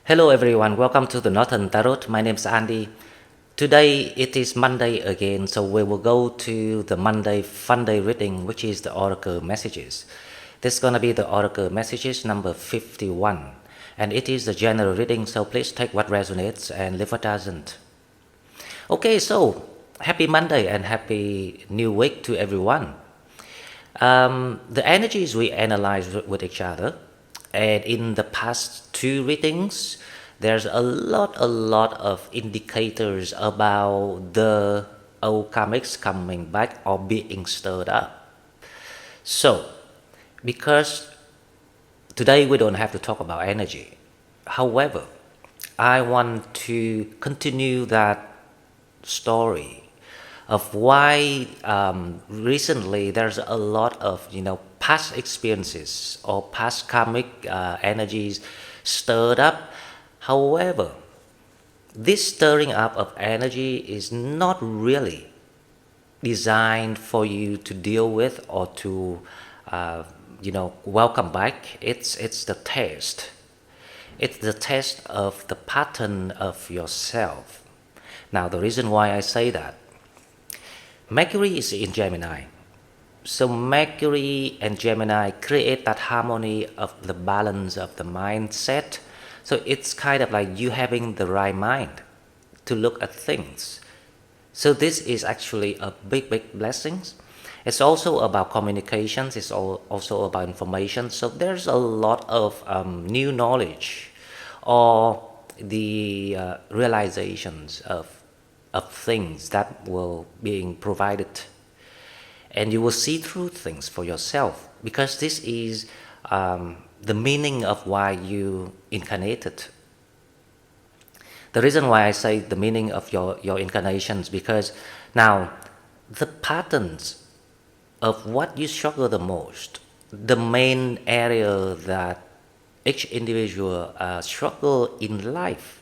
Hello everyone, welcome to the Northern Tarot. My name is Andy. Today it is Monday again, so we will go to the Monday Fun Day reading, which is the Oracle messages. This is gonna be the Oracle messages number 51, and it is the general reading, so please take what resonates and leave what doesn't. Okay, so happy Monday and happy new week to everyone. The energies we analyze with each other, and in the past two readings, there's a lot of indicators about the old karmics coming back or being stirred up. So, because today we don't have to talk about energy, however, I want to continue that story of why recently there's a lot of past experiences or past karmic energies stirred up. However, this stirring up of energy is not really designed for you to deal with or to welcome back. It's the test. It's the test of the pattern of yourself. Now, the reason why I say that, Mercury is in Gemini. So Mercury and Gemini create that harmony of the balance of the mindset. So it's kind of like you having the right mind to look at things. So this is actually a big blessing. It's also about communications. It's also about information. So there's a lot of new knowledge or the realizations of things that will being provided, and you will see through things for yourself, because this is the meaning of why you incarnated. The reason why I say the meaning of your incarnations, because now the patterns of what you struggle the most, the main area that each individual struggle in life,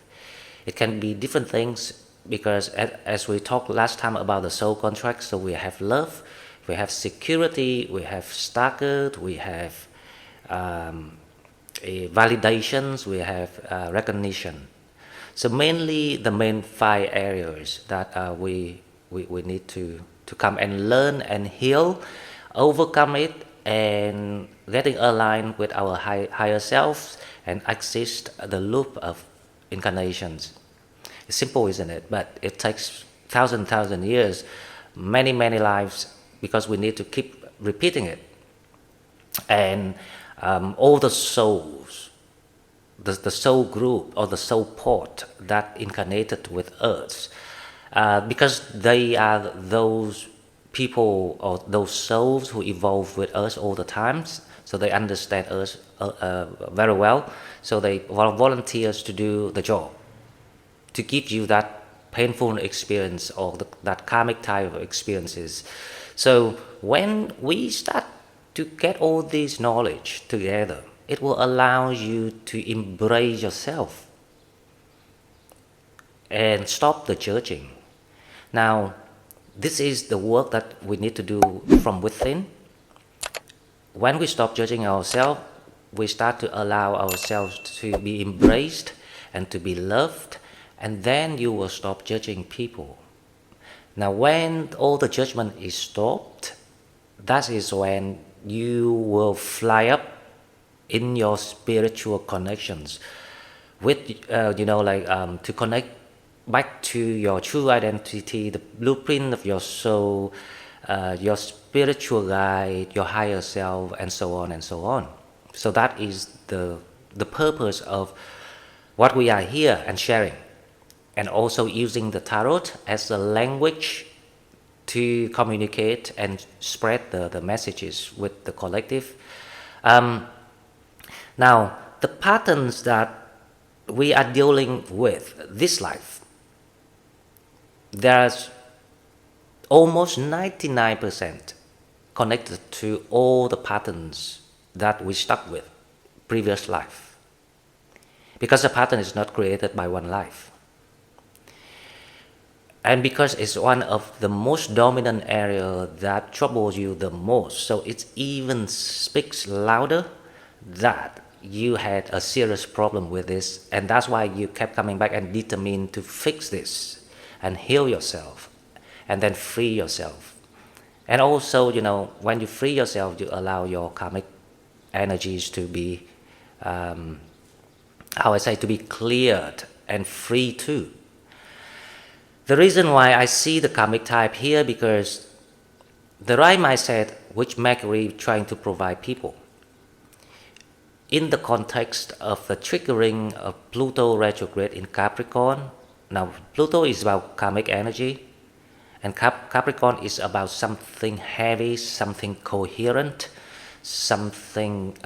it can be different things. Because as we talked last time about the soul contract, so we have love, we have security, we have staggered, we have validations, we have recognition. So mainly the main 5 areas that we need to come and learn and heal, overcome it, and getting aligned with our higher selves and exit the loop of incarnations. It's simple, isn't it? But it takes thousand years, many lives, because we need to keep repeating it. And all the souls, the soul group or the soul port that incarnated with us, because they are those people or those souls who evolve with us all the times, so they understand us very well. So they volunteers to do the job, to give you that painful experience or that karmic type of experiences. So when we start to get all this knowledge together, it will allow you to embrace yourself and stop the judging. Now, this is the work that we need to do from within. When we stop judging ourselves, we start to allow ourselves to be embraced and to be loved, and then you will stop judging people. Now, when all the judgment is stopped, that is when you will fly up in your spiritual connections with, to connect back to your true identity, the blueprint of your soul, your spiritual guide, your higher self, and so on and so on. So that is the purpose of what we are here and sharing. And also using the tarot as a language to communicate and spread the messages with the collective. Now, the patterns that we are dealing with this life, there's almost 99% connected to all the patterns that we stuck with previous life. Because the pattern is not created by one life. And because it's one of the most dominant area that troubles you the most, so it even speaks louder that you had a serious problem with this, and that's why you kept coming back and determined to fix this and heal yourself and then free yourself. And also, when you free yourself, you allow your karmic energies to be, to be cleared and free too. The reason why I see the karmic type here, because the right mindset which Mercury trying to provide people, in the context of the triggering of Pluto retrograde in Capricorn. Now, Pluto is about karmic energy, and Capricorn is about something heavy, something coherent, something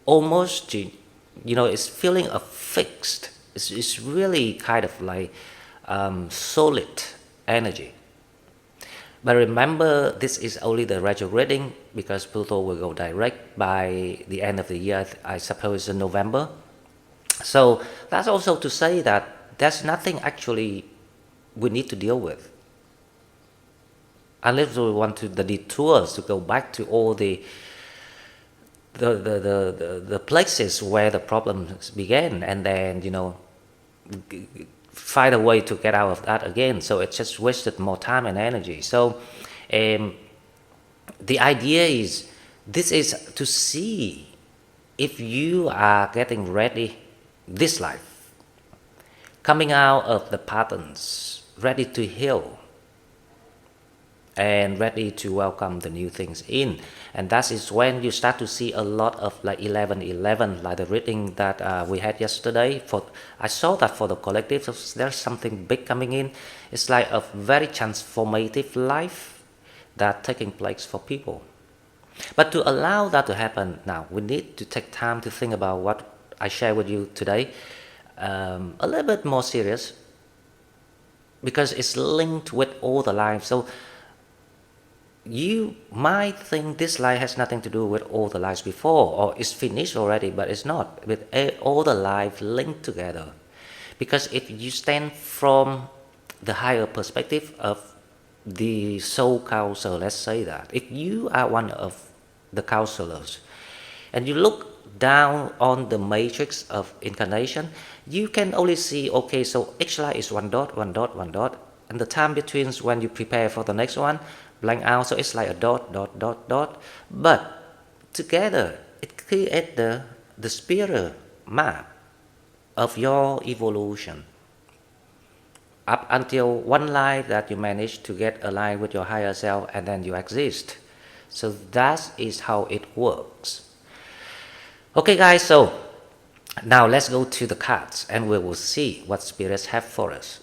almost, it's feeling of fixed. It's really kind of like solid energy. But remember, this is only the retrograding, because Pluto will go direct by the end of the year, I suppose in November. So that's also to say that there's nothing actually we need to deal with. Unless we want the detours to go back to all the places where the problems began, and then, find a way to get out of that again. So it just wasted more time and energy. So the idea is, this is to see if you are getting ready this life, coming out of the patterns, ready to heal and ready to welcome the new things in. And that is when you start to see a lot of like 1111, like the reading that we had yesterday. I saw that for the collective, so there's something big coming in. It's like a very transformative life that taking place for people. But to allow that to happen, now we need to take time to think about what I share with you today, a little bit more serious, because it's linked with all the lives. So you might think this life has nothing to do with all the lives before, or it's finished already, but it's not. With all the lives linked together. Because if you stand from the higher perspective of the soul counselor, let's say that, if you are one of the counselors and you look down on the matrix of incarnation, you can only see, okay, so each life is one dot, one dot, one dot, and the time between when you prepare for the next one, blank out, so it's like a dot, dot, dot, dot. But together, it creates the spiral map of your evolution, up until one life that you manage to get aligned with your higher self, and then you exist. So that is how it works. Okay guys, so now let's go to the cards and we will see what spirits have for us.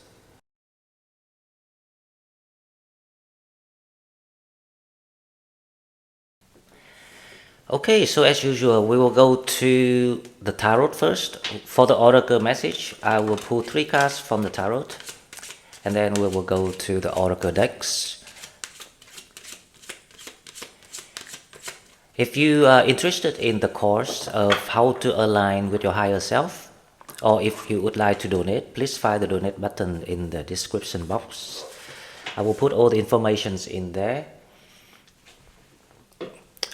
Okay, so as usual, we will go to the tarot first. For the oracle message, I will pull 3 cards from the tarot, and then we will go to the oracle decks. If you are interested in the course of how to align with your higher self, or if you would like to donate, please find the donate button in the description box. I will put all the information in there.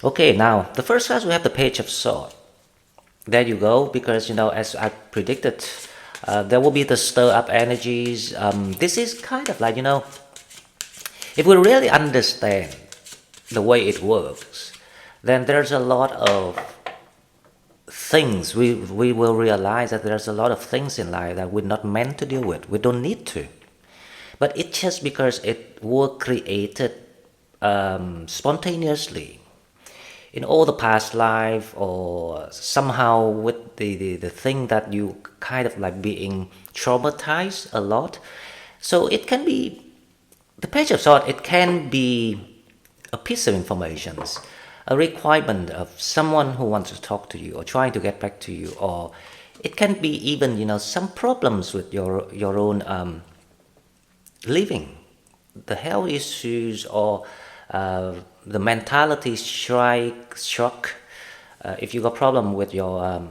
Okay, now the first card, we have the Page of Swords. There you go, because as I predicted, there will be the stir up energies. This is kind of like, if we really understand the way it works, then there's a lot of things, we will realize that there's a lot of things in life that we're not meant to deal with. We don't need to. But it's just because it was created spontaneously in all the past life, or somehow with the thing that you kind of like being traumatized a lot. So it can be, the Page of Swords, it can be a piece of information, a requirement of someone who wants to talk to you or trying to get back to you, or it can be even, some problems with your own living, the health issues, or the mentality shock. If you got problem with your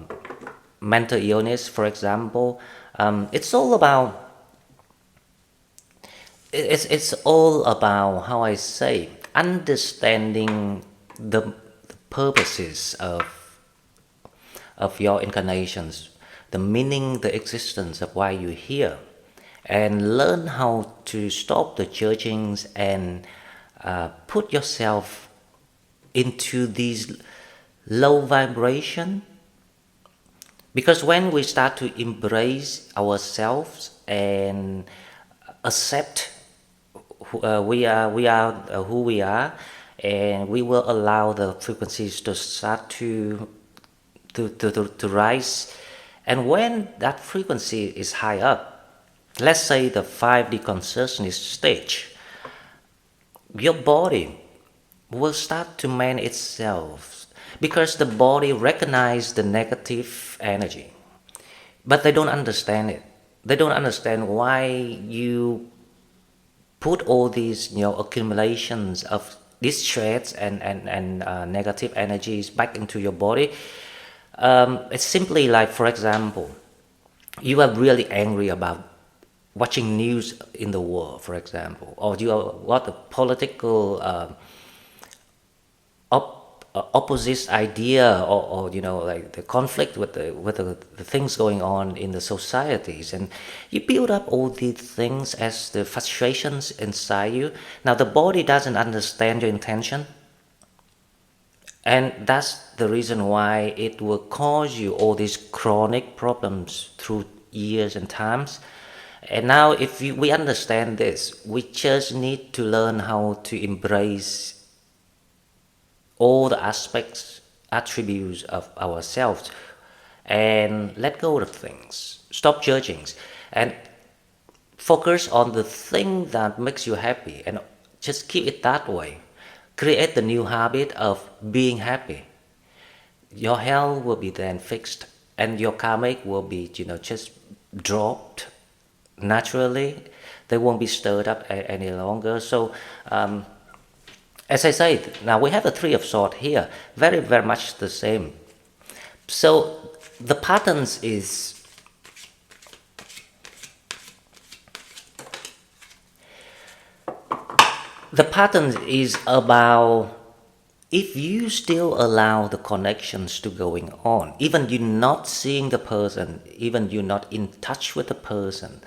mental illness, for example, it's all about, it's all about, how I say, understanding the purposes of of your incarnations, the meaning, the existence of why you're here, and learn how to stop the judgings and put yourself into these low vibration. Because when we start to embrace ourselves and accept we are who we are, and we will allow the frequencies to start to rise. And when that frequency is high up, let's say the 5D consciousness stage, your body will start to mend itself, because the body recognizes the negative energy, but they don't understand it. They don't understand why you put all these accumulations of distress and negative energies back into your body. It's simply like, for example, you are really angry about watching news in the world, for example, or you are what a political opposite idea, or like the conflict with the things going on in the societies, and you build up all these things as the frustrations inside you. Now the body doesn't understand your intention, and that's the reason why it will cause you all these chronic problems through years and times. And now if we understand this, we just need to learn how to embrace all the aspects, attributes of ourselves, and let go of things. Stop judging and focus on the thing that makes you happy, and just keep it that way. Create the new habit of being happy. Your health will be then fixed, and your karmic will be just dropped naturally. They won't be stirred up any longer. So as I said, now we have the Three of Swords here, very, very much the same. So the patterns is about, if you still allow the connections to going on, even you're not seeing the person, even you're not in touch with the person,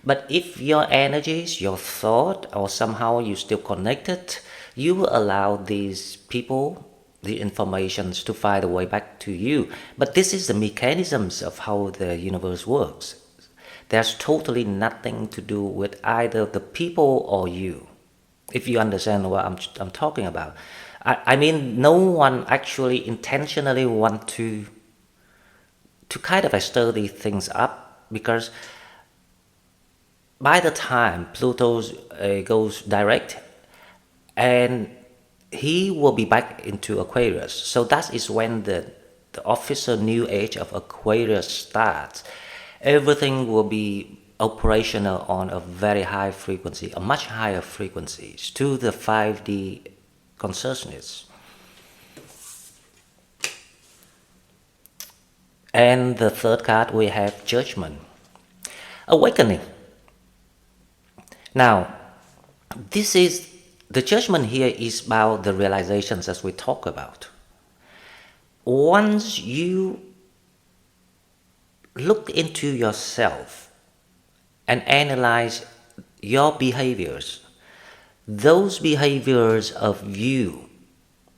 but if your energies, your thought, or somehow you're still connected, you will allow these people, the informations, to find a way back to you. But this is the mechanisms of how the universe works. There's totally nothing to do with either the people or you, if you understand what I'm talking about. I mean, no one actually intentionally want to kind of stir these things up, because by the time Pluto goes direct, and he will be back into Aquarius. So that is when the official new age of Aquarius starts. Everything will be operational on a very high frequency, a much higher frequencies, to the 5D consciousness. And the third card, we have Judgment, Awakening. Now, the judgment here is about the realizations as we talk about. Once you look into yourself and analyze your behaviors, those behaviors of you,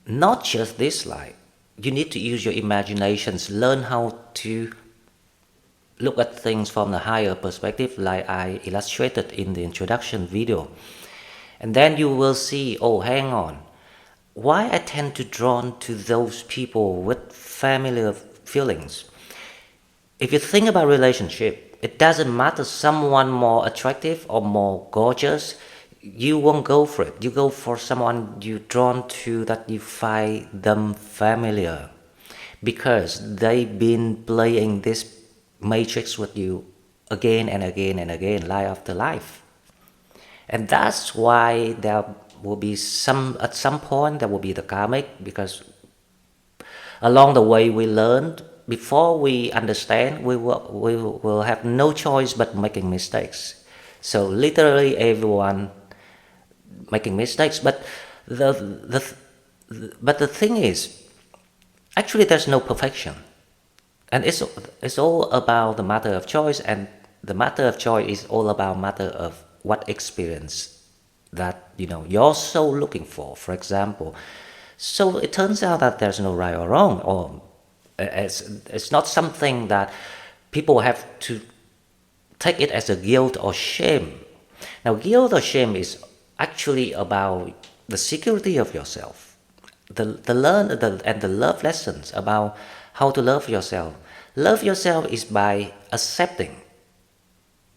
not just this life, you need to use your imaginations, learn how to look at things from a higher perspective, like I illustrated in the introduction video. And then you will see, oh, hang on, why I tend to drawn to those people with familiar feelings. If you think about relationship, it doesn't matter someone more attractive or more gorgeous, you won't go for it. You go for someone you're drawn to, that you find them familiar, because they've been playing this matrix with you again and again and again, life after life. And that's why there will be at some point there will be the karmic, because along the way we learned, before we understand, we will have no choice but making mistakes. So literally everyone making mistakes, but the thing is, actually there's no perfection. And it's all about the matter of choice, and the matter of choice is all about matter of what experience that you're so looking for. For example, so it turns out that there's no right or wrong, or it's not something that people have to take it as a guilt or shame. Now, guilt or shame is actually about the security of yourself, and the love lessons about how to love yourself. Love yourself is by accepting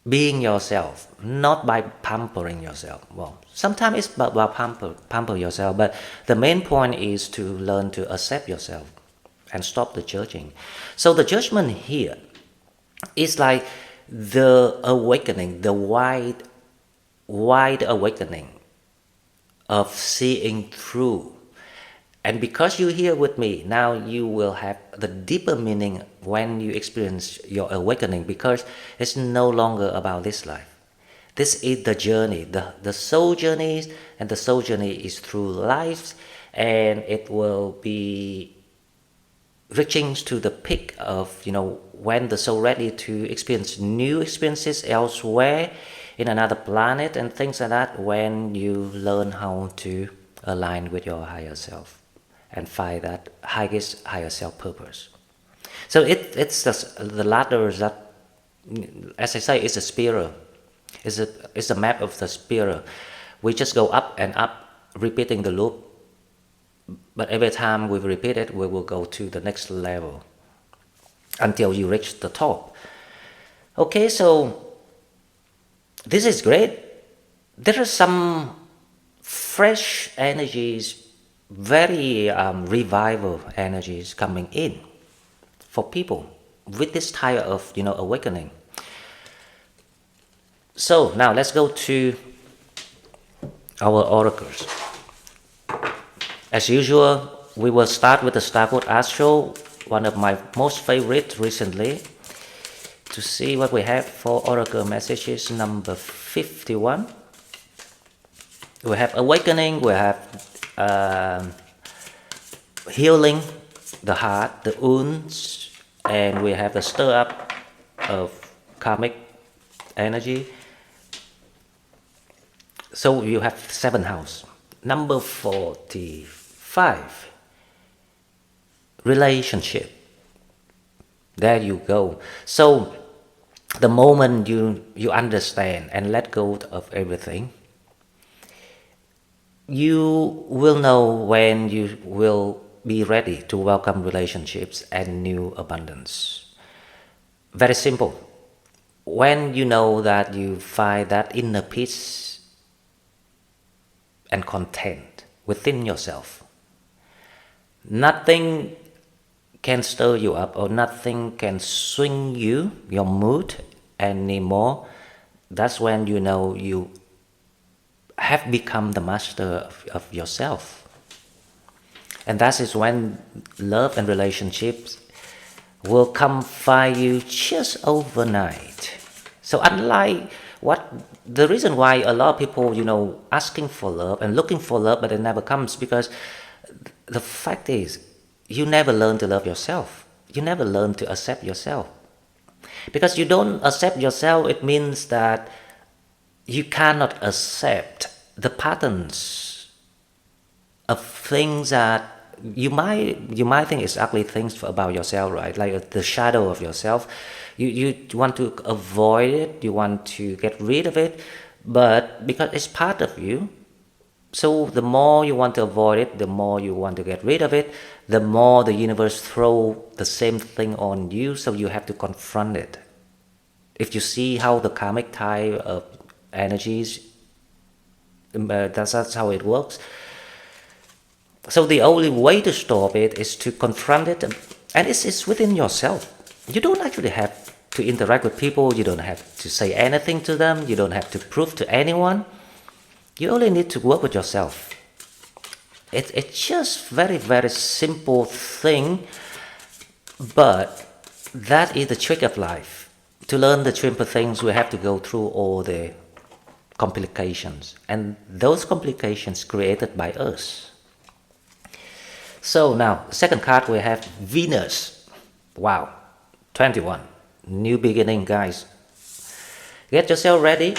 being yourself, not by pampering yourself. Well, sometimes it's about pamper yourself, but the main point is to learn to accept yourself and stop the judging. So the judgment here is like the awakening, the wide awakening of seeing through. And because you're here with me, now you will have the deeper meaning when you experience your awakening, because it's no longer about this life. This is the journey, the soul journey, and the soul journey is through lives, and it will be reaching to the peak of, when the soul ready to experience new experiences elsewhere in another planet and things like that, when you learn how to align with your higher self and find that higher self purpose. So it's the ladder that, as I say, it's a spiral. It's a map of the spiral. We just go up and up, repeating the loop. But every time we repeat it, we will go to the next level until you reach the top. Okay, so this is great. There are some fresh energies, very revival energies coming in for people with this type of awakening. So now let's go to our oracles. As usual, we will start with the Starboard Astral, one of my most favorite recently, to see what we have for oracle messages number 51. We have awakening, we have healing the heart, the wounds, and we have the stir up of karmic energy. So you have 7 house. Number 45, relationship. There you go. So the moment you understand and let go of everything, you will know when you will be ready to welcome relationships and new abundance. Very simple. When you know that you find that inner peace and content within yourself, nothing can stir you up, or nothing can swing your mood anymore. That's when you know you have become the master of yourself. And that is when love and relationships will come by you just overnight. So unlike the reason why a lot of people, asking for love and looking for love, but it never comes, because the fact is, you never learn to love yourself. You never learn to accept yourself. Because you don't accept yourself, it means that you cannot accept the patterns of things that you might think is ugly things about yourself, right? Like the shadow of yourself. You want to avoid it, you want to get rid of it, but because it's part of you, so the more you want to avoid it, the more you want to get rid of it, the more the universe throw the same thing on you, so you have to confront it. If you see how the karmic type of energies, that's how it works. So the only way to stop it is to confront it, and it's within yourself. You don't actually have to interact with people, you don't have to say anything to them, you don't have to prove to anyone. You only need to work with yourself. It's just very, very simple thing, but that is the trick of life. To learn the simple things, we have to go through all the complications, and those complications created by us. So now, second card we have Venus. Wow, 21. New beginning, guys. Get yourself ready.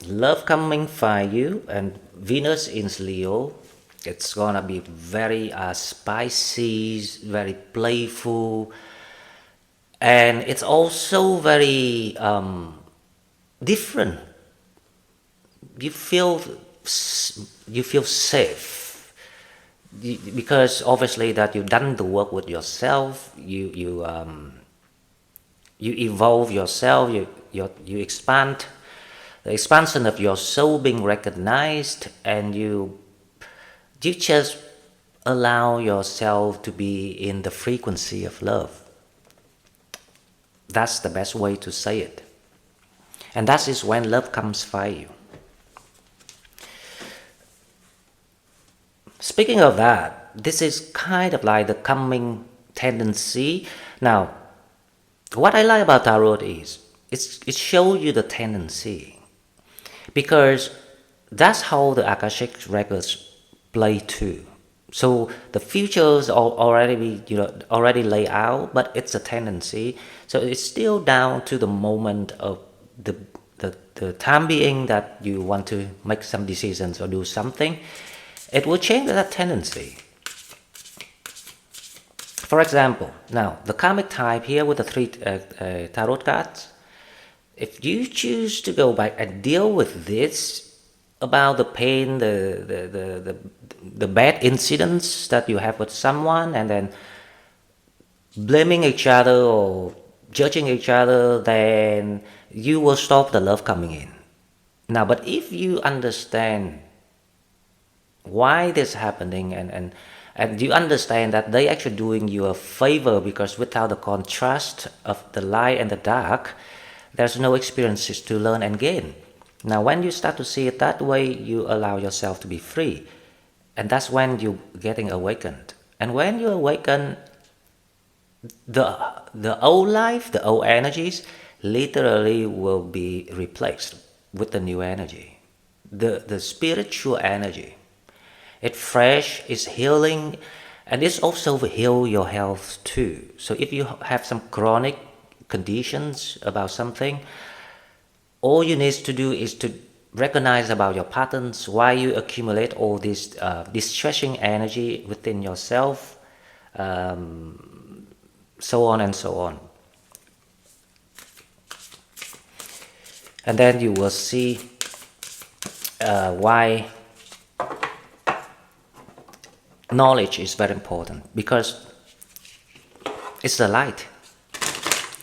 Love coming for you, and Venus in Leo. It's gonna be very spicy, very playful, and it's also very different. You feel safe because obviously that you've done the work with yourself. You evolve yourself. You expand. The expansion of your soul being recognized, and you just allow yourself to be in the frequency of love. That's the best way to say it. And that is when love comes by you. Speaking of that, this is kind of like the coming tendency. Now, what I like about Tarot is it shows you the tendency. Because that's how the Akashic records play too. So the futures are already laid out, but it's a tendency. So it's still down to the moment of the time being that you want to make some decisions or do something. It will change that tendency. For example, now the karmic type here with the 3 tarot cards. If you choose to go back and deal with this about the pain, the bad incidents that you have with someone, and then blaming each other or judging each other, then you will stop the love coming in. Now, but if you understand why this is happening, and you understand that they actually doing you a favor, because without the contrast of the light and the dark, there's no experiences to learn and gain. Now, when you start to see it that way, you allow yourself to be free. And that's when you're getting awakened. And when you awaken, the old life, the old energies, literally will be replaced with the new energy. The spiritual energy. It's fresh, it's healing, and it's also heal your health too. So if you have some chronic conditions about something, all you need to do is to recognize about your patterns, why you accumulate all this distressing energy within yourself, so on and so on. And then you will see why knowledge is very important, because it's the light.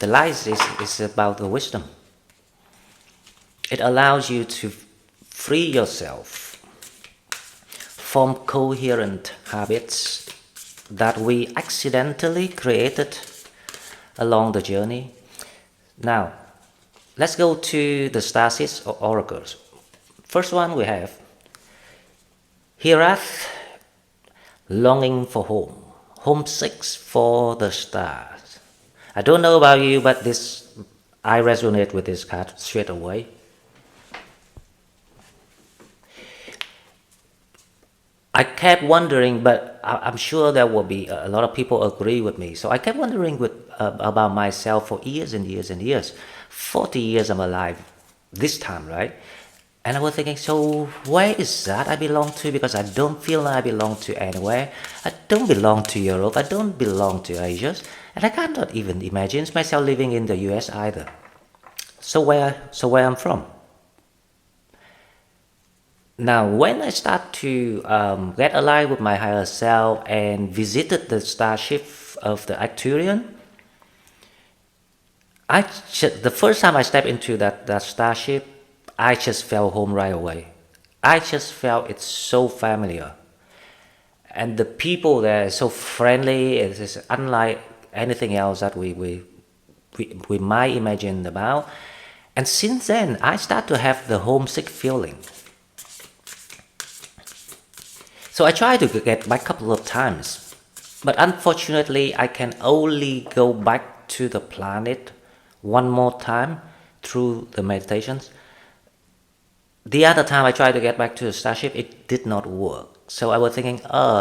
The light is about the wisdom. It allows you to free yourself from coherent habits that we accidentally created along the journey. Now, let's go to the stasis or oracles. First one we have Hirath, longing for home, homesick for the stars. I don't know about you, but I resonate with this card straight away. I kept wondering, but I'm sure there will be a lot of people agree with me. So I kept wondering about myself for years and years and years. 40 years I'm alive this time, right? And I was thinking, so where is that I belong to? Because I don't feel like I belong to anywhere. I don't belong to Europe. I don't belong to Asia. And I cannot even imagine myself living in the US either. So where I'm from? Now, when I start to get alive with my higher self and visited the starship of the Arcturian, the first time I stepped into that starship, I just felt home right away. I just felt it's so familiar. And the people there are so friendly. It is unlike anything else that we might imagine about. And since then, I start to have the homesick feeling. So I tried to get back a couple of times. But unfortunately, I can only go back to the planet one more time through the meditations. The other time I tried to get back to the starship, it did not work. So I was thinking,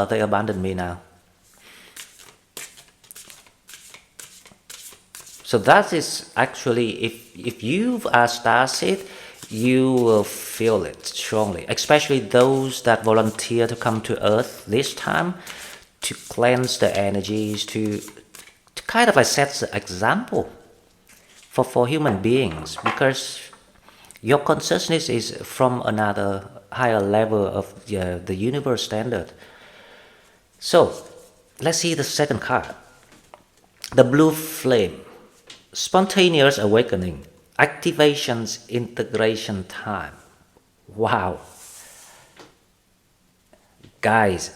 they abandoned me now. So that is actually, if you are starseed, you will feel it strongly, especially those that volunteer to come to Earth this time to cleanse the energies, to kind of like set the example for human beings, because your consciousness is from another higher level of the universe standard. So let's see the second card, the blue flame, spontaneous awakening, activations, integration time. Wow, guys,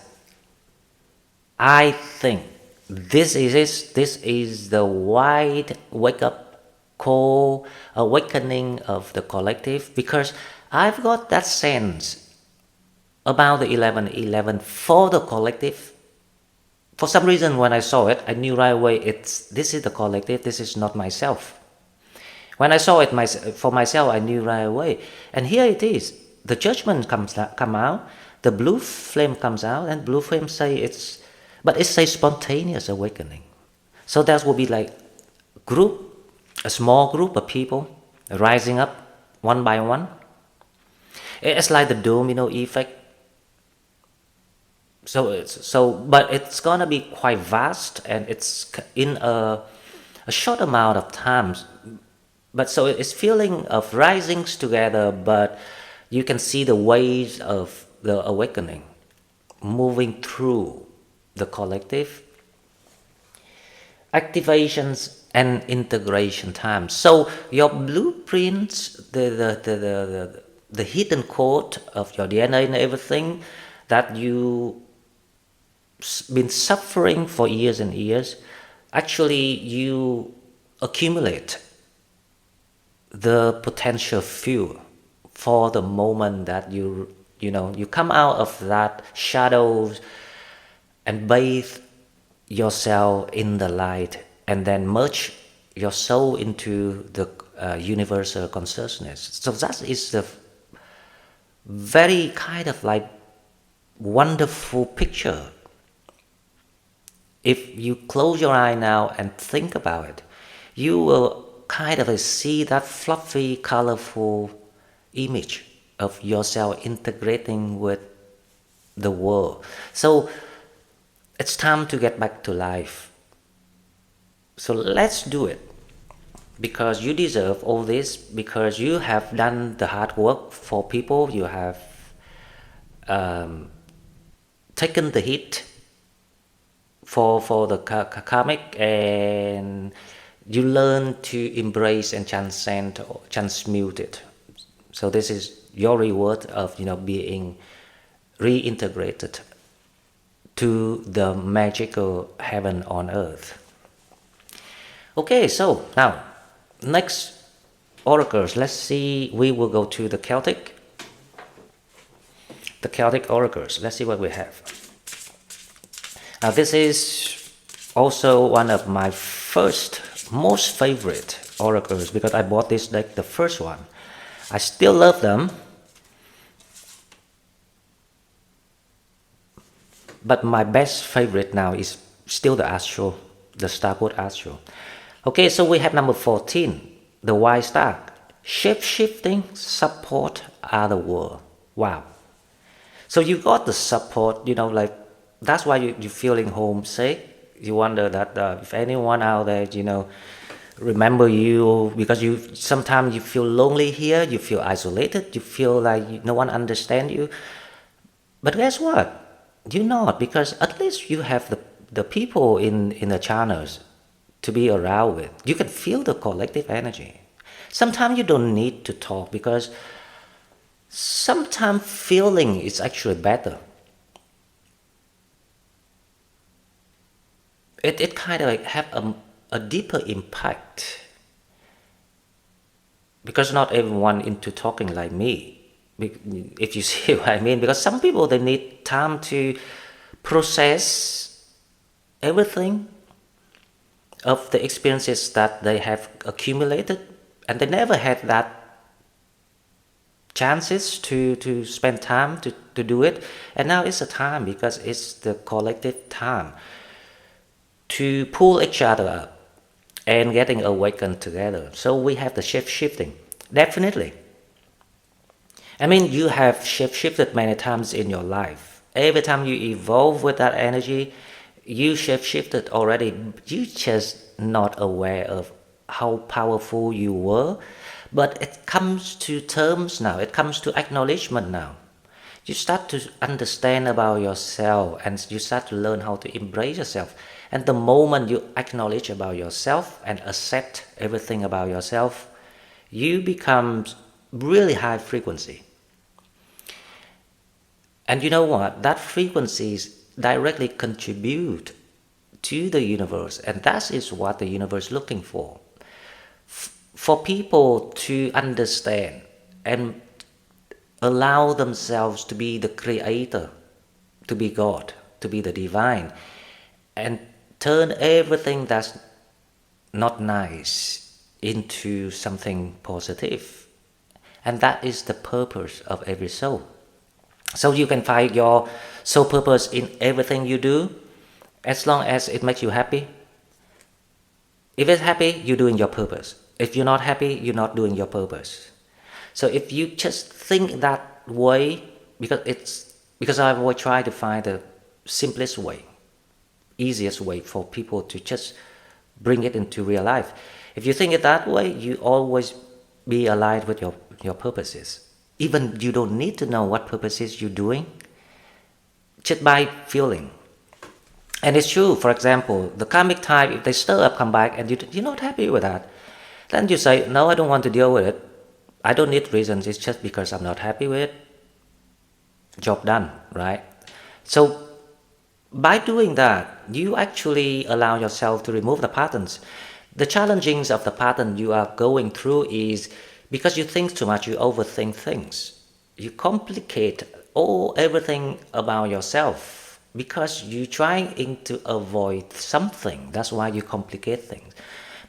I think this is the wide wake up call, awakening of the collective, because I've got that sense about the 1111 for the collective. For some reason, when I saw it, I knew right away this is the collective, this is not myself. When I saw it for myself, I knew right away. And here it is. The judgment come out, the blue flame comes out, and blue flame say it's a spontaneous awakening. So that will be like a small group of people rising up one by one. It's like the domino effect. But it's gonna be quite vast, and it's in a short amount of time. But so it's feeling of risings together, but you can see the waves of the awakening moving through the collective. Activations and integration time. So your blueprints, the hidden code of your DNA and everything that you been suffering for years and years, actually you accumulate the potential fuel for the moment that you come out of that shadows and bathe yourself in the light, and then merge your soul into the universal consciousness. So that is the very kind of like wonderful picture. If you close your eye now and think about it, you will kind of see that fluffy, colorful image of yourself integrating with the world. So it's time to get back to life. So let's do it, because you deserve all this, because you have done the hard work for people, you have taken the hit for the karmic, and you learn to embrace and transmute it. So this is your reward of being reintegrated to the magical heaven on earth. Okay, so now next oracles. Let's see. We will go to the Celtic oracles. Let's see what we have. Now this is also one of my most favorite oracles, because I bought this deck, the first one. I still love them, but my best favorite now is still the Astral, the Starboard Astral. Okay, so we have number 14, the White Star. Shape-shifting support other world. Wow. So you got the support, like that's why you're feeling homesick. You wonder that if anyone out there, remember you, because sometimes you feel lonely here, you feel isolated, you feel like no one understands you. But guess what? You're not, because at least you have the people in the channels to be around with. You can feel the collective energy. Sometimes you don't need to talk, because sometimes feeling is actually better. It kind of like have a deeper impact, because not everyone into talking like me, if you see what I mean. Because some people, they need time to process everything of the experiences that they have accumulated, and they never had that chances to spend time to do it. And now it's a time, because it's the collective time to pull each other up and getting awakened together. So we have the shifting. Definitely. I mean, you have shifted many times in your life. Every time you evolve with that energy, you shifted already. You just not aware of how powerful you were. But it comes to terms now. It comes to acknowledgement now. You start to understand about yourself and you start to learn how to embrace yourself. And the moment you acknowledge about yourself and accept everything about yourself, you become really high frequency. And you know what? That frequencies directly contribute to the universe, and that is what the universe is looking for. For people to understand and allow themselves to be the creator, to be God, to be the divine, and turn everything that's not nice into something positive. And that is the purpose of every soul. So you can find your soul purpose in everything you do, as long as it makes you happy. If it's happy, you're doing your purpose. If you're not happy, you're not doing your purpose. So if you just think that way, because I will try to find the simplest way, easiest way for people to just bring it into real life. If you think it that way, you always be aligned with your purposes. Even you don't need to know what purposes you're doing, just by feeling. And it's true, for example, the karmic type, if they stir up, come back, and you're not happy with that, then you say, no, I don't want to deal with it. I don't need reasons, it's just because I'm not happy with it. Job done, right? So by doing that, you actually allow yourself to remove the patterns. The challengings of the pattern you are going through is because you think too much, you overthink things. You complicate everything about yourself because you're trying to avoid something. That's why you complicate things.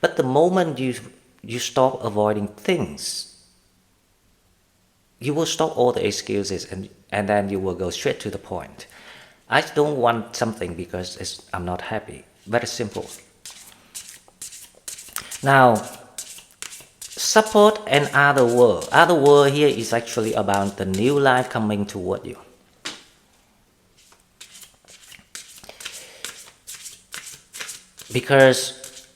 But the moment you stop avoiding things, you will stop all the excuses and then you will go straight to the point. I don't want something because I'm not happy. Very simple. Now, support and other world. Other world here is actually about the new life coming toward you. Because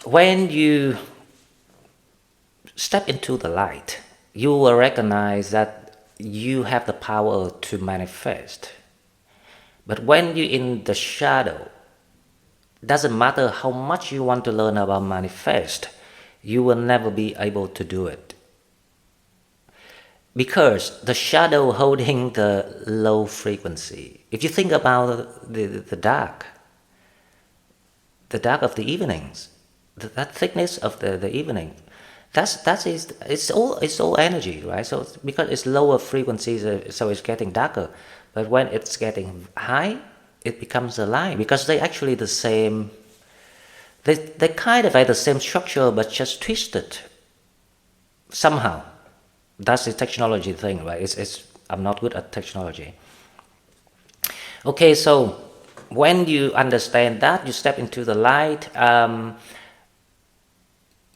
when you step into the light, you will recognize that you have the power to manifest. But when you're in the shadow, doesn't matter how much you want to learn about manifest, you will never be able to do it. Because the shadow holding the low frequency. If you think about the dark of the evenings, that thickness of the evening, it's all energy, right? So because it's lower frequencies, so it's getting darker. But when it's getting high, it becomes a light because they actually the same. They kind of have the same structure, but just twisted somehow. That's the technology thing, right? I'm not good at technology. Okay, so when you understand that, you step into the light.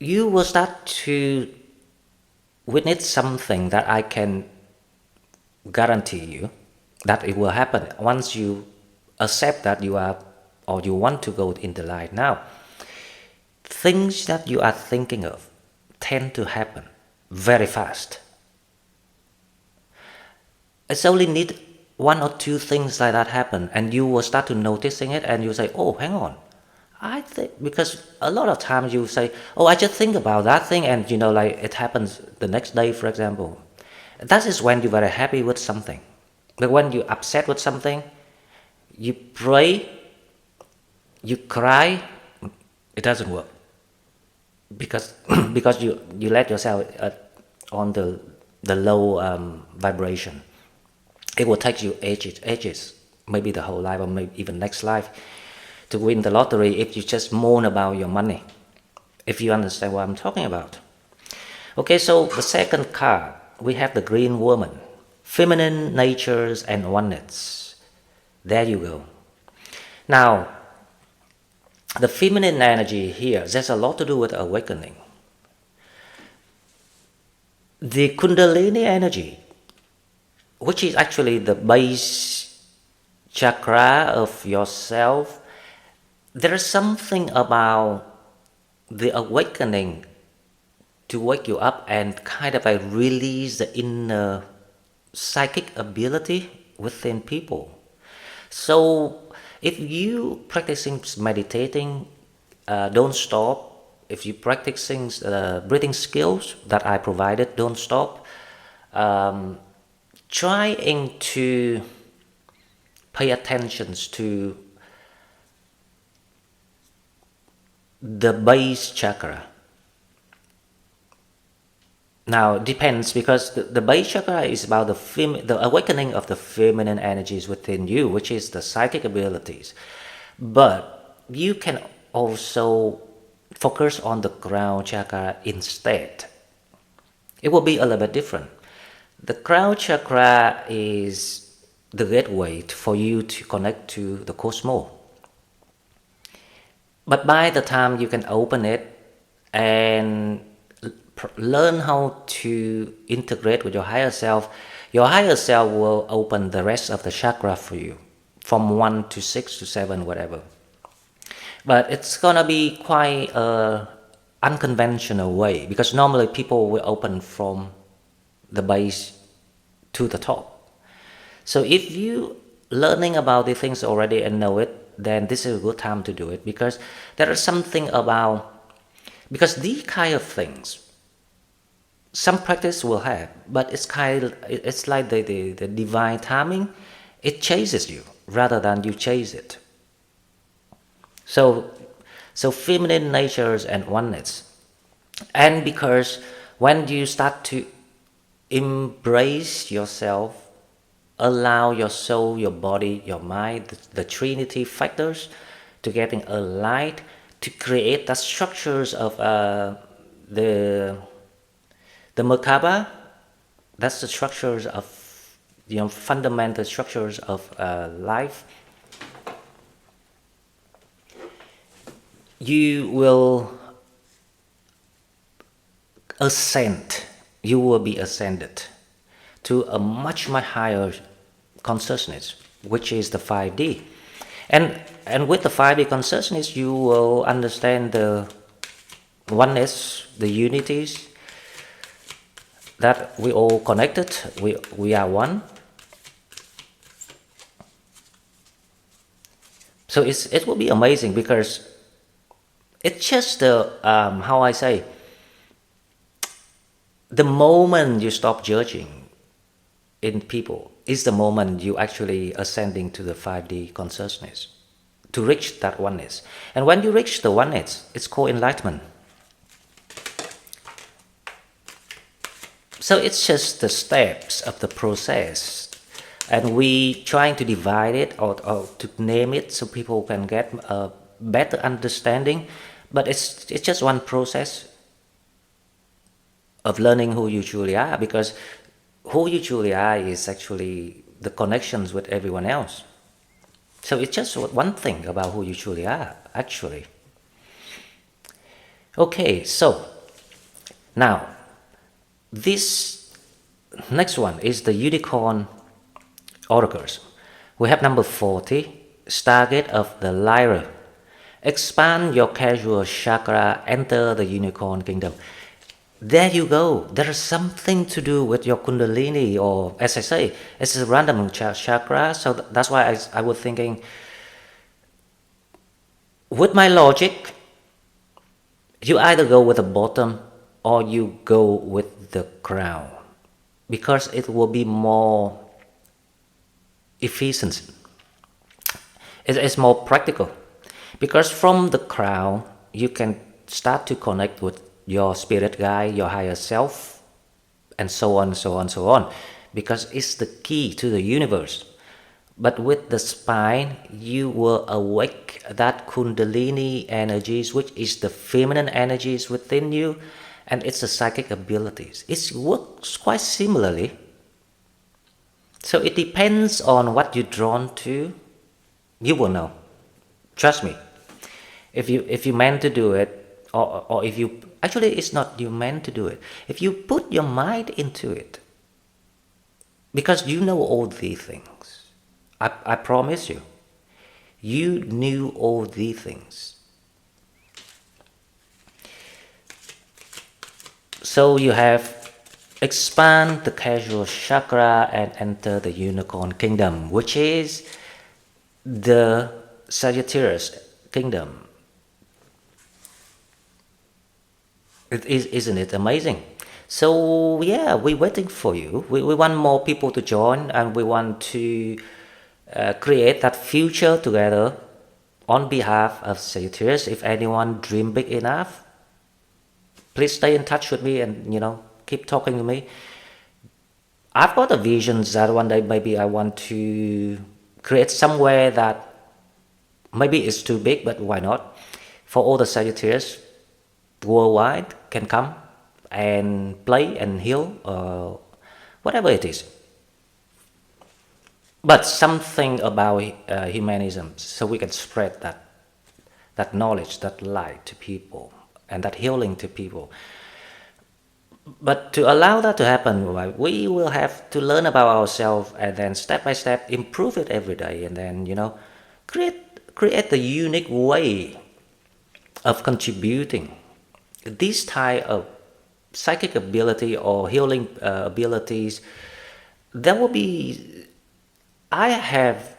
You will start to witness something that I can guarantee you that it will happen once you accept that you are or you want to go in the light. Now, things that you are thinking of tend to happen very fast. It's only need one or two things like that happen and you will start to noticing it and you say, oh, hang on. I think, because a lot of times you say, oh, I just think about that thing and like it happens the next day, for example. That is when you're very happy with something. But when you're upset with something, you pray, you cry, it doesn't work. Because you let yourself on the low vibration. It will take you ages, maybe the whole life or maybe even next life, to win the lottery if you just moan about your money, if you understand what I'm talking about. Okay, so the second card, we have the green woman, feminine natures and oneness. There you go. Now, the feminine energy here, there's a lot to do with awakening. The Kundalini energy, which is actually the base chakra of yourself, there is something about the awakening to wake you up and kind of release the inner psychic ability within people. So if you practicing meditating, don't stop. If you practicing breathing skills that I provided, don't stop. Trying to pay attention to the base chakra. Now it depends, because the base chakra is about the awakening of the feminine energies within you, which is the psychic abilities. But you can also focus on the crown chakra instead. It will be a little bit different. The crown chakra is the gateway for you to connect to the cosmos. But by the time you can open it and learn how to integrate with your higher self will open the rest of the chakra for you, from 1 to 6 to 7, whatever. But it's gonna be quite a unconventional way, because normally people will open from the base to the top. So if you learning about the things already and know it, then this is a good time to do it, because there is something about, because these kind of things, some practice will have, but it's like the divine timing. It chases you rather than you chase it. So feminine natures and oneness. And because when you start to embrace yourself, allow your soul, your body, your mind, the trinity factors to getting aligned, to create the structures of the Merkaba, that's the structures of, fundamental structures of life. You will ascend, you will be ascended to a much higher consciousness, which is the 5D. And with the 5D consciousness, you will understand the oneness, the unities, that we all connected, we are one. So it will be amazing, because it's just the how I say, the moment you stop judging in people is the moment you actually ascending to the 5D consciousness to reach that oneness. And when you reach the oneness, it's called enlightenment. So it's just the steps of the process, and we trying to divide it or to name it so people can get a better understanding. But it's just one process of learning who you truly are, because who you truly are is actually the connections with everyone else. So it's just one thing about who you truly are, actually. Okay, so now this next one is the unicorn oracles. We have number 40, Stargate of the Lyra. Expand your casual chakra, enter the unicorn kingdom. There you go. There is something to do with your Kundalini, or as I say, it's a random chakra. So that's why I was thinking, with my logic, you either go with the bottom or you go with the crown, because it will be more efficient. It's more practical, because from the crown you can start to connect with your spirit guide, your higher self, and so on, so on, so on, because it's the key to the universe. But with the spine, you will awake that Kundalini energies, which is the feminine energies within you, and it's the psychic abilities. It works quite similarly. So it depends on what you're drawn to. You will know. Trust me. If you meant to do it, or if you actually, it's not you meant to do it. If you put your mind into it, because you know all these things, I promise you, you knew all these things. So you have expand the casual chakra and enter the unicorn kingdom, which is the Sagittarius kingdom. Isn't it amazing? So yeah, we're waiting for you. We want more people to join, and we want to create that future together on behalf of Sagittarius. If anyone dream big enough, please stay in touch with me and keep talking to me. I've got a vision that one day maybe I want to create somewhere that maybe it's too big, but why not? For all the Sagittarius worldwide can come and play and heal, or whatever it is. But something about humanism, so we can spread that knowledge, that light to people, and that healing to people. But to allow that to happen, right, we will have to learn about ourselves, and then step by step improve it every day, and then create the unique way of contributing this type of psychic ability or healing abilities. There will be, I have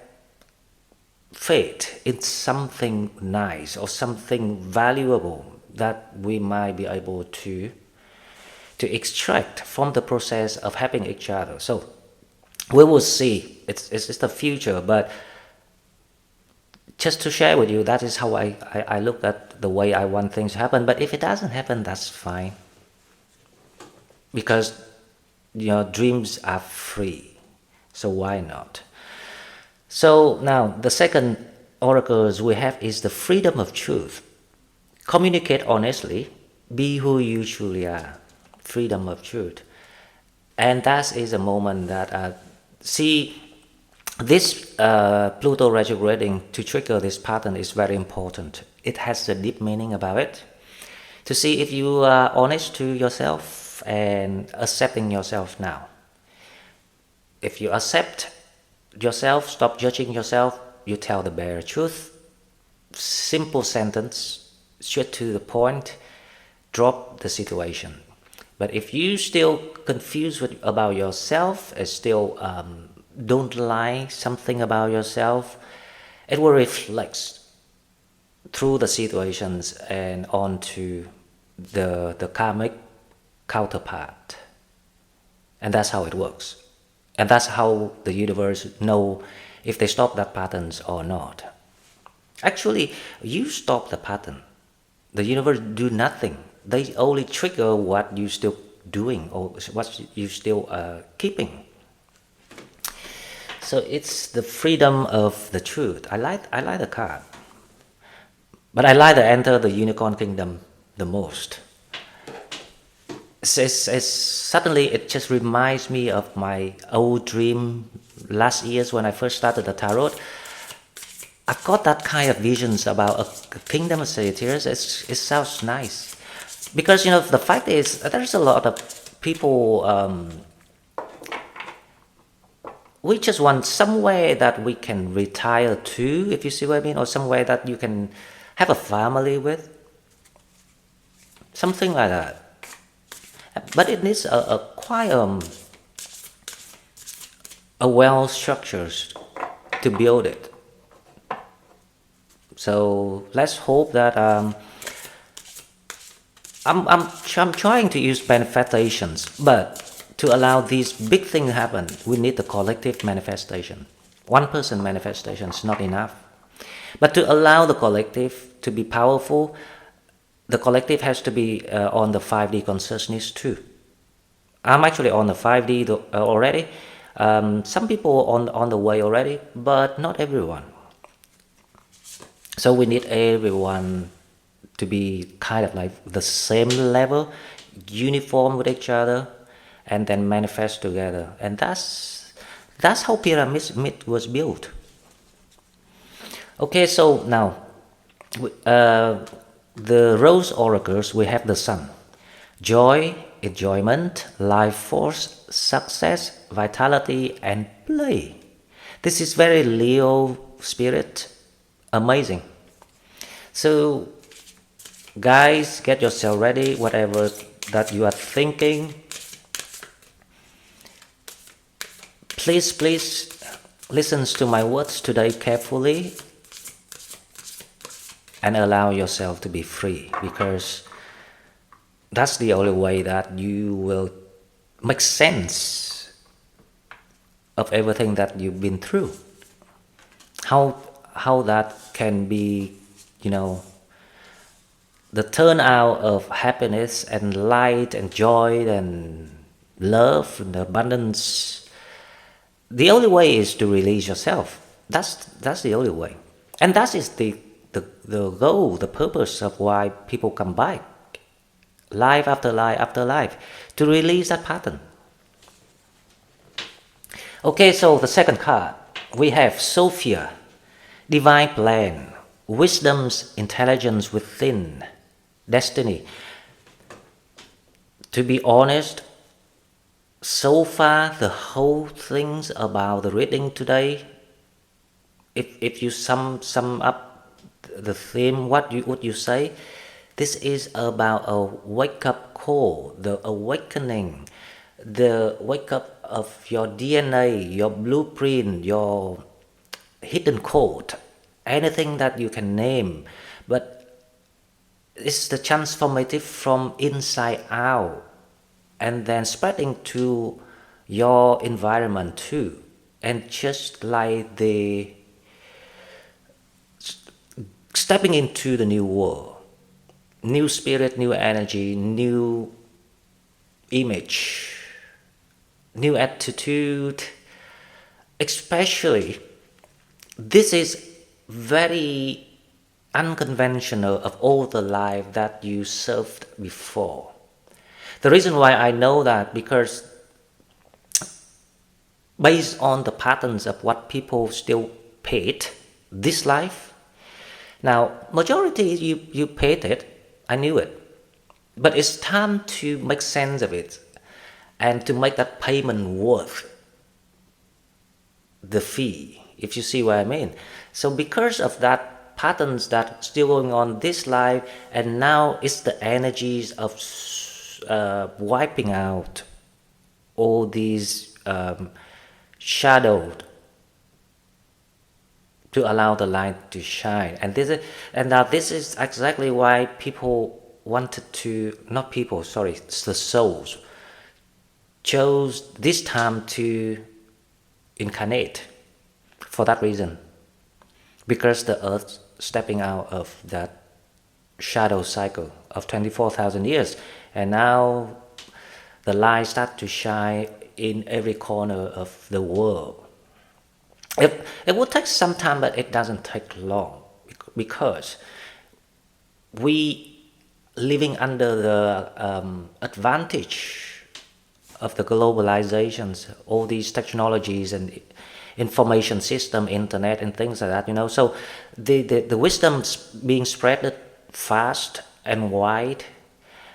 faith in something nice or something valuable that we might be able to extract from the process of helping each other. So we will see. It's the future, but just to share with you, that is how I look at the way I want things to happen. But if it doesn't happen, that's fine, because dreams are free, so why not? So now the second oracles we have is the freedom of truth. Communicate honestly, be who you truly are. Freedom of truth. And that is a moment that see, this Pluto retrograding to trigger this pattern is very important. It has a deep meaning about it, to see if you are honest to yourself and accepting yourself now. If you accept yourself, stop judging yourself, you tell the bare truth. Simple sentence, straight to the point, drop the situation. But if you still confused about yourself, still don't lie something about yourself, it will reflect through the situations and onto the karmic counterpart. And that's how it works. And that's how the universe know if they stop that patterns or not. Actually, you stop the pattern. The universe do nothing. They only trigger what you still doing or what you still keeping. So it's the freedom of the truth. I like the card, but I like to enter the unicorn kingdom the most. Suddenly it just reminds me of my old dream last years when I first started the tarot. I've got that kind of visions about a kingdom of Sagittarius. It sounds nice. Because the fact is there's a lot of people, we just want somewhere that we can retire to, if you see what I mean, or somewhere that you can have a family with, something like that. But it needs a quite a well structured to build it. So let's hope that I'm trying to use manifestations, but to allow these big things to happen, we need the collective manifestation. One person manifestation is not enough. But to allow the collective to be powerful, the collective has to be on the 5D consciousness too. I'm actually on the 5D already. Some people on the way already, but not everyone. So we need everyone to be kind of like the same level, uniform with each other, and then manifest together. And that's how pyramid was built. Okay, so now The rose oracles, we have the sun. Joy, enjoyment, life force, success, vitality, and play. This is very Leo spirit. Amazing. So, guys, get yourself ready. Whatever that you are thinking, please listen to my words today carefully and allow yourself to be free, because that's the only way that you will make sense of everything that you've been through. How that can be, the turnout of happiness and light and joy and love and abundance. The only way is to release yourself. That's the only way, and that is the goal, the purpose of why people come back, life after life after life, to release that pattern. Okay, so the second card, we have Sophia, divine plan, wisdom's intelligence within, destiny. To be honest, so far the whole things about the reading today, if you sum up the theme, what would you say? This is about a wake-up call, the awakening, the wake-up of your DNA, your blueprint, your hidden code, anything that you can name. But it's the transformative from inside out, and then spreading to your environment too. And just like the stepping into the new world, new spirit, new energy, new image, new attitude. Especially, this is very unconventional of all the life that you served before. The reason why I know that, because based on the patterns of what people still paid this life. Now, majority you paid it, I knew it. But it's time to make sense of it and to make that payment worth the fee, if you see what I mean. So because of that patterns that still going on this life, and now it's the energies of wiping out all these shadows to allow the light to shine. And now this is exactly why people wanted to, not people, sorry, it's the souls, chose this time to incarnate for that reason. Because the earth stepping out of that shadow cycle of 24,000 years, and now the light start to shine in every corner of the world. It will take some time, but it doesn't take long, because we living under the advantage of the globalizations, all these technologies and information system, internet and things like that, so the wisdom's being spread fast and wide,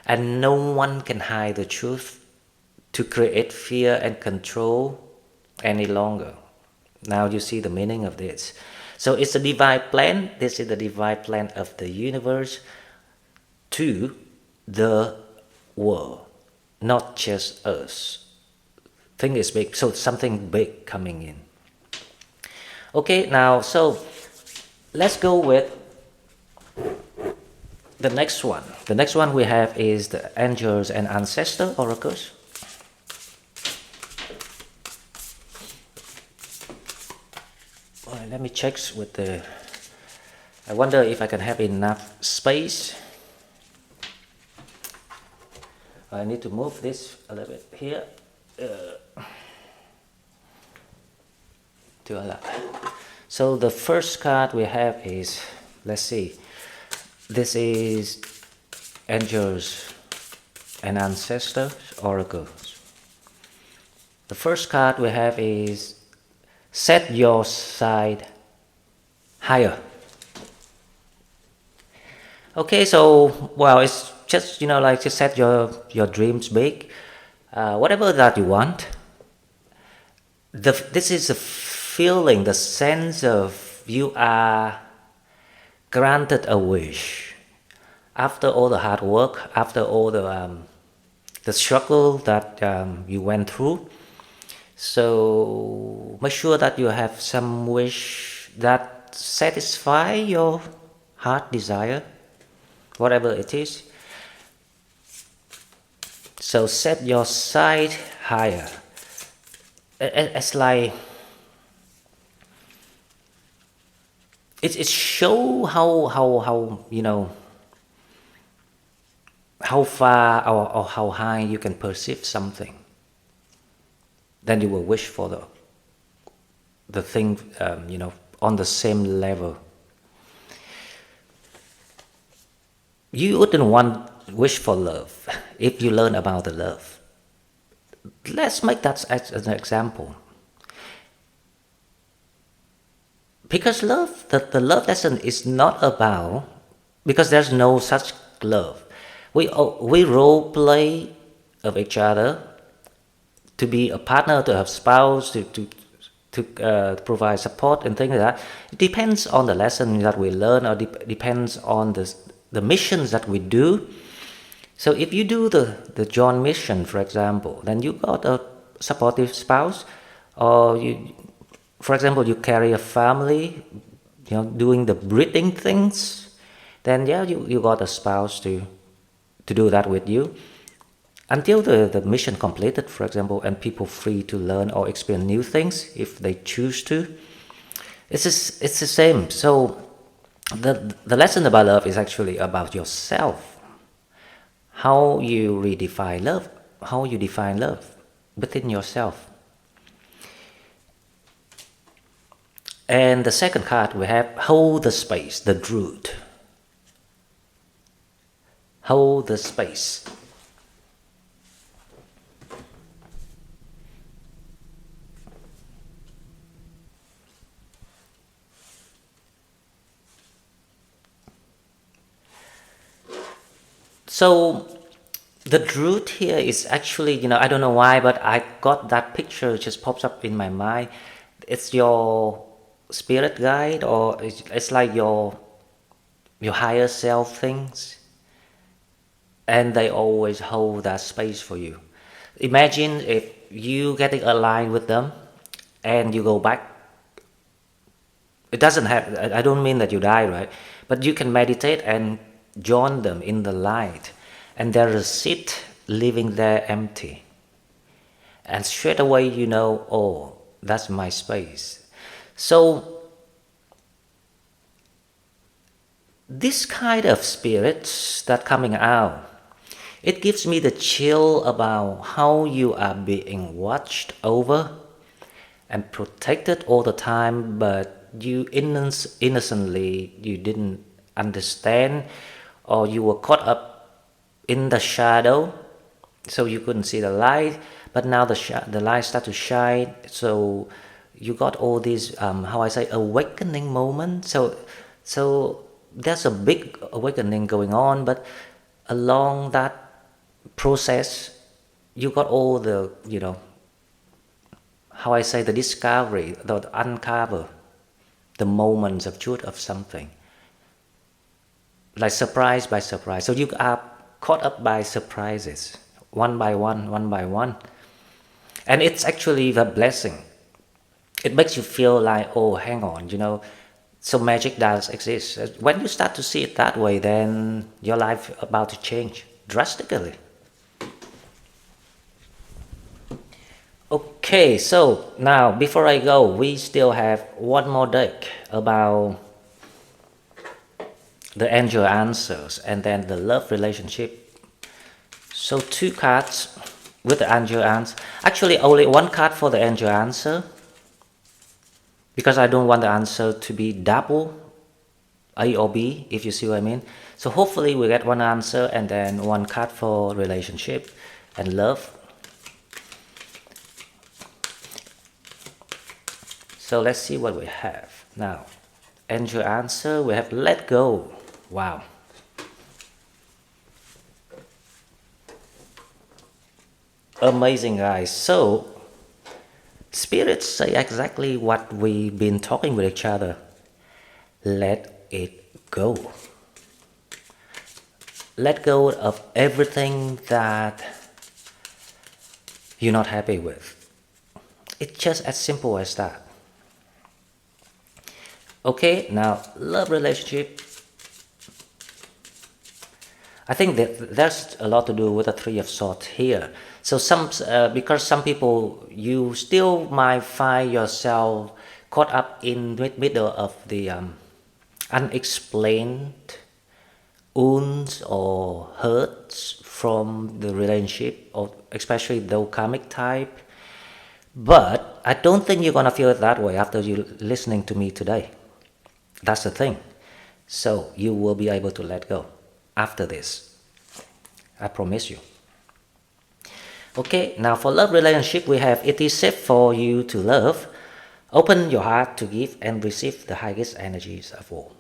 and no one can hide the truth to create fear and control any longer. Now you see the meaning of this. So it's a divine plan. This is the divine plan of the universe to the world, not just us. Thing is big, so something big coming in. Okay, now so let's go with the next one. The next one we have is the angels and ancestor oracles. Let me check with the, I wonder if I can have enough space. I need to move this a little bit here to allow. So the first card we have is, let's see, this is angels and ancestors oracles. The first card we have is set your side higher. Okay, so well, it's just like to set your dreams big, whatever that you want. This is a feeling, the sense of you are granted a wish after all the hard work, after all the struggle that you went through. So make sure that you have some wish that satisfy your heart desire, whatever it is. So set your sight higher. It's like it show how how far or how high you can perceive something. Then you will wish for the thing on the same level. You wouldn't want wish for love if you learn about the love. Let's make that as an example. Because love, the love lesson is not about, because there's no such love. We role play of each other to be a partner, to have spouse, to provide support and things like that. It depends on the lesson that we learn, or depends on the missions that we do. So if you do the John mission, for example, then you got a supportive spouse, or for example, you carry a family, doing the breathing things, then yeah, you got a spouse to do that with you. Until the mission completed, for example, and people free to learn or experience new things if they choose to. It's the same. So the lesson about love is actually about yourself. How you redefine love, how you define love within yourself. And the second card we have hold the space, the Druid. Hold the space. So the Druid here is actually, I don't know why, but I got that picture, it just pops up in my mind. It's your spirit guide, or it's like your higher self things, and they always hold that space for you. Imagine if you getting aligned with them and you go back. It doesn't have, I don't mean that you die, right? But you can meditate and join them in the light, and there is a seat living there empty, and straight away oh, that's my space. So this kind of spirits that coming out, it gives me the chill about how you are being watched over and protected all the time, but you innocently, you didn't understand, or you were caught up in the shadow, so you couldn't see the light. But now the light start to shine, so you got all these how I say, awakening moments. So there's a big awakening going on, but along that process you got all the how I say, the discovery, the uncover the moments of truth of something, like surprise by surprise. So you are caught up by surprises, one by one, and it's actually the blessing. It makes you feel like, oh, hang on, so magic does exist. When you start to see it that way, then your life about to change drastically. Okay, so now before I go, we still have one more deck about the angel answers and then the love relationship. So 2 cards with the angel answer. Actually, only 1 card for the angel answer, because I don't want the answer to be double, A or B, if you see what I mean. So hopefully we get 1 answer and then 1 card for relationship and love. So let's see what we have. Now, angel answer, we have let go. Wow. Amazing, guys. So, spirits say exactly what we've been talking with each other. Let it go. Let go of everything that you're not happy with. It's just as simple as that. Okay, now love relationship. I think that there's a lot to do with the Three of Swords here. So because some people, you still might find yourself caught up in the middle of the unexplained wounds or hurts from the relationship, or especially the karmic type. But I don't think you're gonna feel it that way after you listening to me today. That's the thing. So you will be able to let go after this. I promise you. Okay, now for love relationship, we have it is safe for you to love. Open your heart to give and receive the highest energies of all.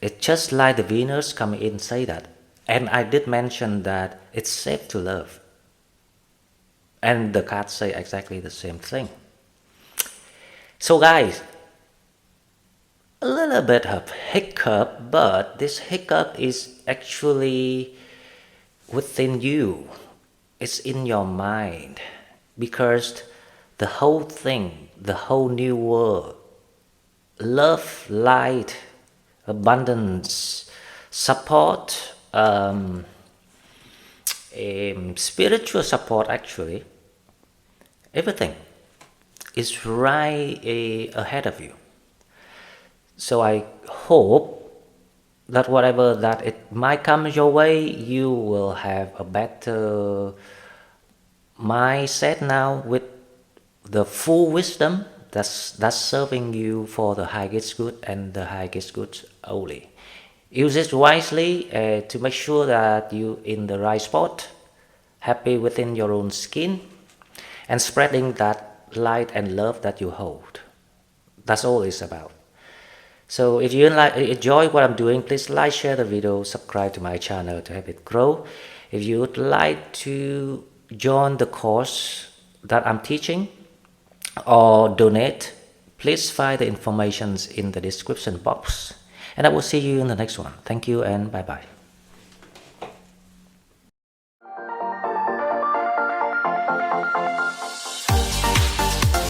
It's just like the Venus coming in say that. And I did mention that it's safe to love. And the cards say exactly the same thing. So guys, a little bit of hiccup, but this hiccup is actually within you. It's in your mind. Because the whole thing, the whole new world, love, light, abundance, support, spiritual support, actually, everything is right ahead of you. So I hope that whatever that it might come your way, you will have a better mindset now with the full wisdom that's serving you for the highest good and the highest good only. Use it wisely to make sure that you in the right spot, happy within your own skin, and spreading that light and love that you hold. That's all it's about. So if you enjoy what I'm doing, please like, share the video, subscribe to my channel to help it grow. If you would like to join the course that I'm teaching or donate, please find the information in the description box. And I will see you in the next one. Thank you and bye-bye.